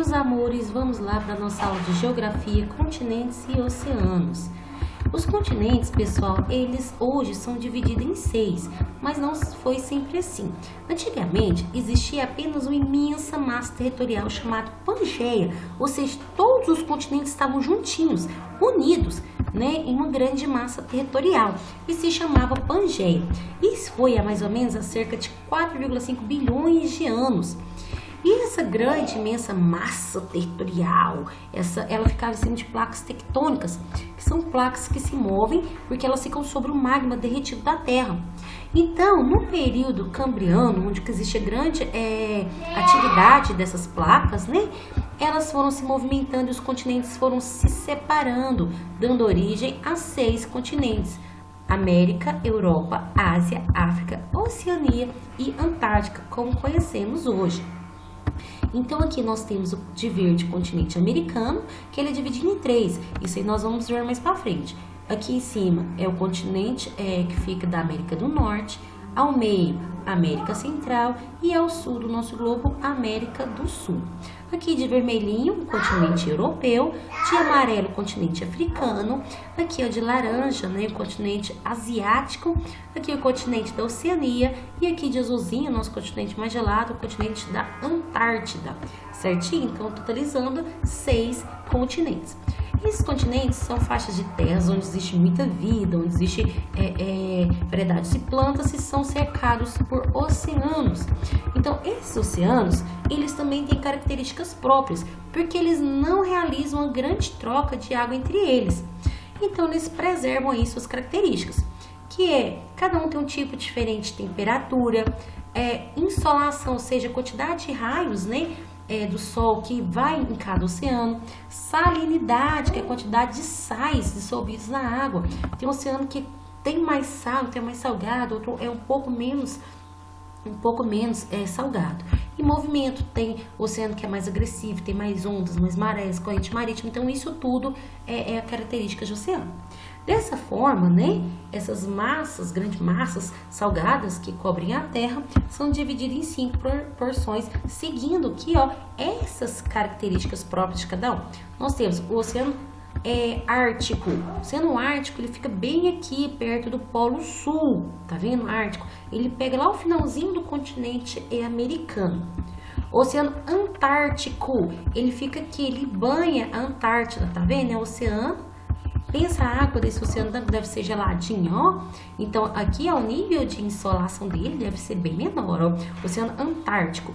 Meus amores, vamos lá para a nossa aula de geografia, continentes e oceanos. Os continentes, pessoal, eles hoje são divididos em 6, mas não foi sempre assim. Antigamente, existia apenas uma imensa massa territorial chamada Pangeia, ou seja, todos os continentes estavam juntinhos, unidos, em uma grande massa territorial, e se chamava Pangeia. Isso foi há mais ou menos há cerca de 4,5 bilhões de anos. E essa grande, imensa massa territorial, ela ficava em cima de placas tectônicas, que são placas que se movem porque elas ficam sobre o magma derretido da Terra. Então, no período cambriano, onde existe a grande atividade dessas placas, elas foram se movimentando e os continentes foram se separando, dando origem a 6 continentes: América, Europa, Ásia, África, Oceania e Antártica, como conhecemos hoje. Então aqui nós temos o de verde continente americano, que ele é dividido em 3. Isso aí nós vamos ver mais para frente. Aqui em cima é o continente que fica da América do Norte, ao meio América Central e ao sul do nosso globo, América do Sul. Aqui de vermelhinho, o continente europeu, de amarelo, o continente africano, aqui de laranja, o continente asiático, aqui o continente da Oceania e aqui de azulzinho, nosso continente mais gelado, o continente da Antártida, certinho? Então, totalizando 6 continentes. Esses continentes são faixas de terras onde existe muita vida, onde existe variedades de plantas e são cercados por oceanos. Então, esses oceanos, eles também têm características próprias, porque eles não realizam uma grande troca de água entre eles. Então, eles preservam aí suas características, que cada um tem um tipo diferente de temperatura, insolação, ou seja, a quantidade de raios, do sol que vai em cada oceano, salinidade, que é a quantidade de sais dissolvidos na água. Tem um oceano que tem mais sal, tem mais salgado, outro é um pouco menos salgado. E movimento, tem oceano que é mais agressivo, tem mais ondas, mais marés, corrente marítima. Então isso tudo é a característica de oceano. Dessa forma, essas massas, grandes massas salgadas que cobrem a Terra, são divididas em 5 porções, seguindo aqui, essas características próprias de cada um. Nós temos o Oceano Ártico. O Oceano Ártico, ele fica bem aqui, perto do Polo Sul, tá vendo? Ártico. Ele pega lá o finalzinho do continente americano. O Oceano Antártico, ele fica aqui, ele banha a Antártida, tá vendo? É o oceano. Pensa, a água desse oceano deve ser geladinha, Então, aqui o nível de insolação dele deve ser bem menor, O Oceano Antártico.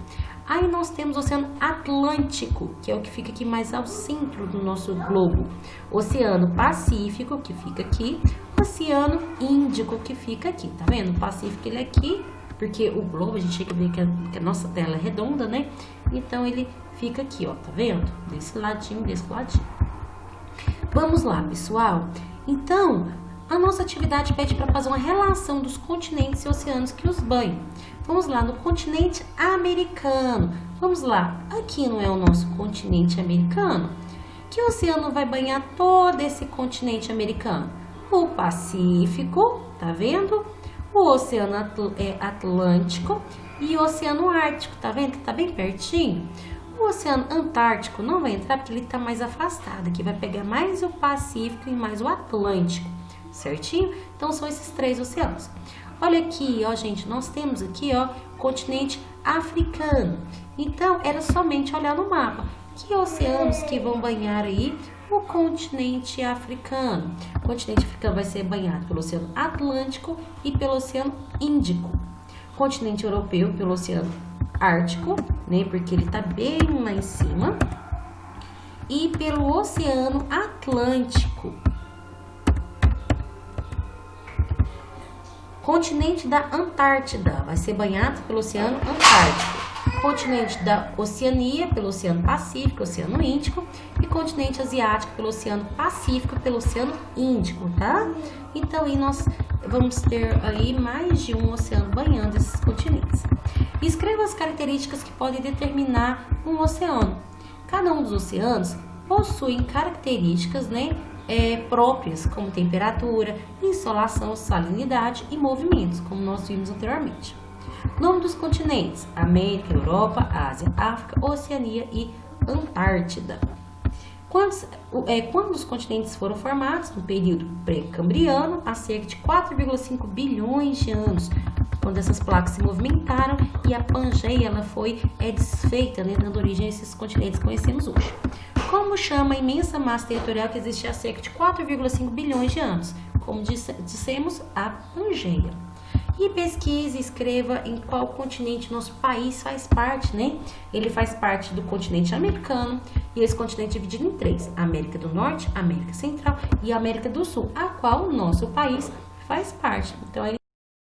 Aí nós temos o Oceano Atlântico, que é o que fica aqui mais ao centro do nosso globo. Oceano Pacífico, que fica aqui. Oceano Índico, que fica aqui, tá vendo? O Pacífico, ele é aqui, porque o globo, a gente tem que ver que a nossa tela é redonda, Então, ele fica aqui, tá vendo? Desse ladinho, desse ladinho. Vamos lá, pessoal. Então, a nossa atividade pede para fazer uma relação dos continentes e oceanos que os banham. Vamos lá, no continente americano. Vamos lá, aqui não é o nosso continente americano? Que oceano vai banhar todo esse continente americano? O Pacífico, tá vendo? O Oceano Atlântico e o Oceano Ártico, tá vendo que tá bem pertinho? O Oceano Antártico não vai entrar porque ele está mais afastado, aqui vai pegar mais o Pacífico e mais o Atlântico, certinho? Então, são esses 3 oceanos. Olha aqui, gente, nós temos aqui, continente africano. Então, era somente olhar no mapa. Que oceanos que vão banhar aí o continente africano? O continente africano vai ser banhado pelo Oceano Atlântico e pelo Oceano Índico. O continente europeu pelo Oceano Ártico, porque ele está bem lá em cima, e pelo Oceano Atlântico. Continente da Antártida vai ser banhado pelo Oceano Antártico. Continente da Oceania pelo Oceano Pacífico, Oceano Índico, e continente asiático pelo Oceano Pacífico, pelo Oceano Índico, tá? Então aí nós vamos ter aí mais de um oceano banhando esses continentes. Escreva as características que podem determinar um oceano. Cada um dos oceanos possui características próprias, como temperatura, insolação, salinidade e movimentos, como nós vimos anteriormente. Nome dos continentes: América, Europa, Ásia, África, Oceania e Antártida. Quando os continentes foram formados, no período pré-cambriano, há cerca de 4,5 bilhões de anos, quando essas placas se movimentaram e a Pangeia ela foi desfeita, né, dando origem a esses continentes que conhecemos hoje. Como chama a imensa massa territorial que existe há cerca de 4,5 bilhões de anos? Como dissemos, a Pangeia. E pesquise e escreva em qual continente nosso país faz parte, né? Ele faz parte do continente americano, e esse continente é dividido em 3: América do Norte, América Central e América do Sul, a qual o nosso país faz parte. Então,